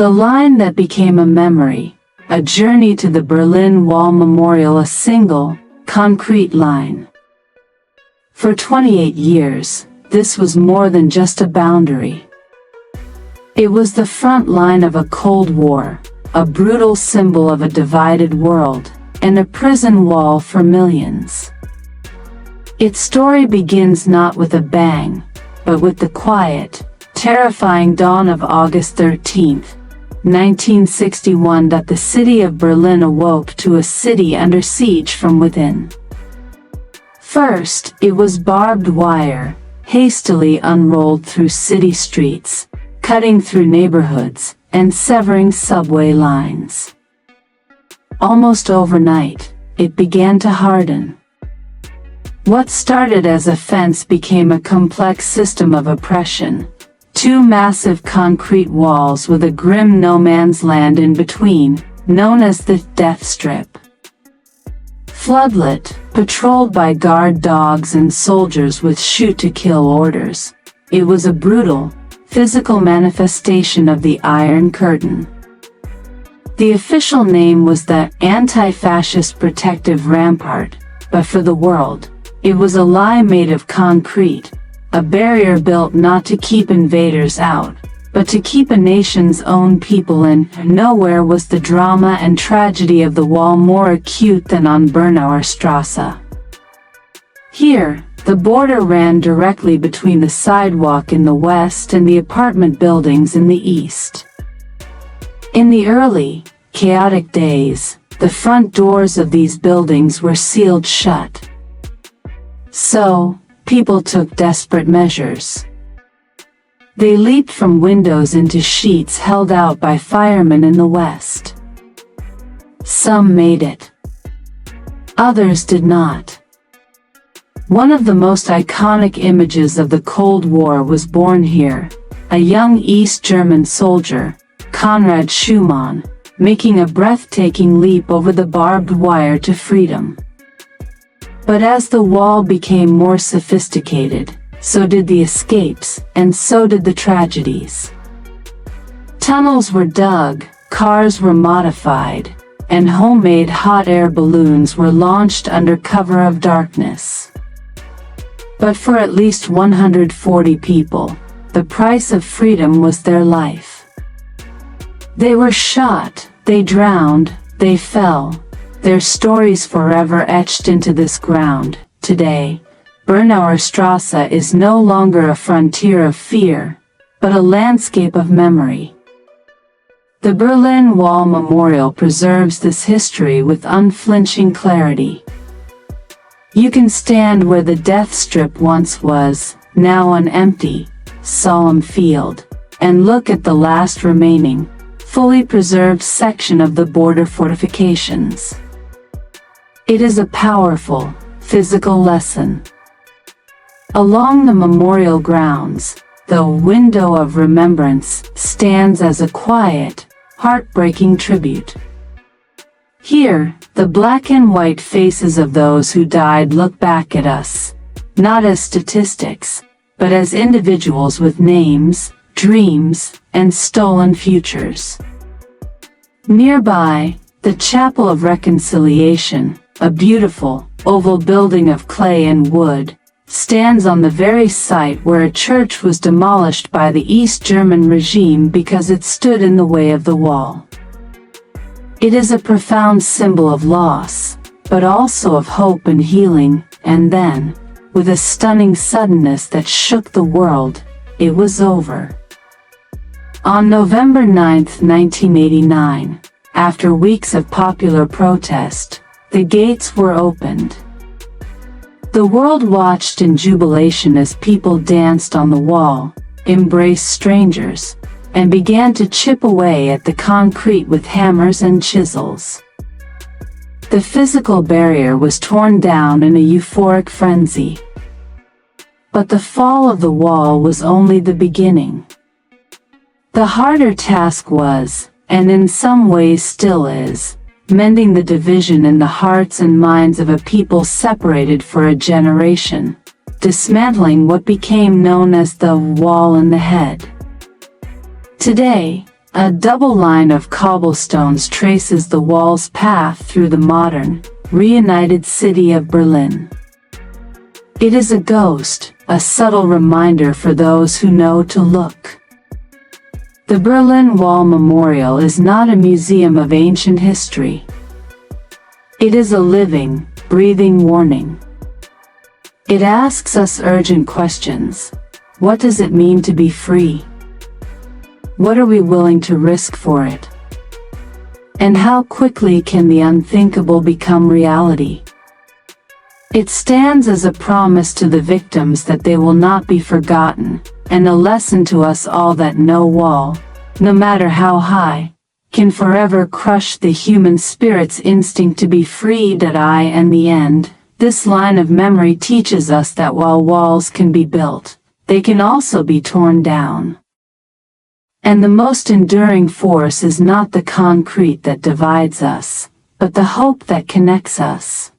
The line that became a memory, a journey to the Berlin Wall Memorial, a single, concrete line. For 28 years, this was more than just a boundary. It was the front line of a Cold War, a brutal symbol of a divided world, and a prison wall for millions. Its story begins not with a bang, but with the quiet, terrifying dawn of August 13, 1961, that the city of Berlin awoke to a city under siege from within. First, it was barbed wire, hastily unrolled through city streets, cutting through neighborhoods, and severing subway lines. Almost overnight, it began to harden. What started as a fence became a complex system of oppression. Two massive concrete walls with a grim no-man's land in between, known as the Death Strip. Floodlit, patrolled by guard dogs and soldiers with shoot-to-kill orders, it was a brutal, physical manifestation of the Iron Curtain. The official name was the Anti-Fascist Protective Rampart, but for the world, it was a lie made of concrete, a barrier built not to keep invaders out, but to keep a nation's own people in. Nowhere was the drama and tragedy of the wall more acute than on Bernauer Strasse. Here, the border ran directly between the sidewalk in the west and the apartment buildings in the east. In the early, chaotic days, the front doors of these buildings were sealed shut. So, people took desperate measures. They leaped from windows into sheets held out by firemen in the west. Some made it. Others did not. One of the most iconic images of the Cold War was born here, a young East German soldier, Konrad Schumann, making a breathtaking leap over the barbed wire to freedom. But as the wall became more sophisticated, so did the escapes, and so did the tragedies. Tunnels were dug, cars were modified, and homemade hot air balloons were launched under cover of darkness. But for at least 140 people, the price of freedom was their life. They were shot, they drowned, they fell, their stories forever etched into this ground. Today, Bernauer Strasse is no longer a frontier of fear, but a landscape of memory. The Berlin Wall Memorial preserves this history with unflinching clarity. You can stand where the Death Strip once was, now an empty, solemn field, and look at the last remaining, fully preserved section of the border fortifications. It is a powerful, physical lesson. Along the memorial grounds, the window of remembrance stands as a quiet, heartbreaking tribute. Here, the black and white faces of those who died look back at us, not as statistics, but as individuals with names, dreams, and stolen futures. Nearby, the Chapel of Reconciliation, a beautiful, oval building of clay and wood, stands on the very site where a church was demolished by the East German regime because it stood in the way of the wall. It is a profound symbol of loss, but also of hope and healing, and then, with a stunning suddenness that shook the world, it was over. On November 9, 1989, after weeks of popular protest, the gates were opened. The world watched in jubilation as people danced on the wall, embraced strangers, and began to chip away at the concrete with hammers and chisels. The physical barrier was torn down in a euphoric frenzy. But the fall of the wall was only the beginning. The harder task was, and in some ways still is, mending the division in the hearts and minds of a people separated for a generation, dismantling what became known as the wall in the head. Today, A double line of cobblestones traces the wall's path through the modern, reunited city of Berlin. It is a ghost, a subtle reminder for those who know to look. The Berlin Wall Memorial is not a museum of ancient history. It is a living, breathing warning. It asks us urgent questions. What does it mean to be free? What are we willing to risk for it? And how quickly can the unthinkable become reality? It stands as a promise to the victims that they will not be forgotten, and a lesson to us all that no wall, no matter how high, can forever crush the human spirit's instinct to be freed. In the end, this line of memory teaches us that while walls can be built, they can also be torn down. And the most enduring force is not the concrete that divides us, but the hope that connects us.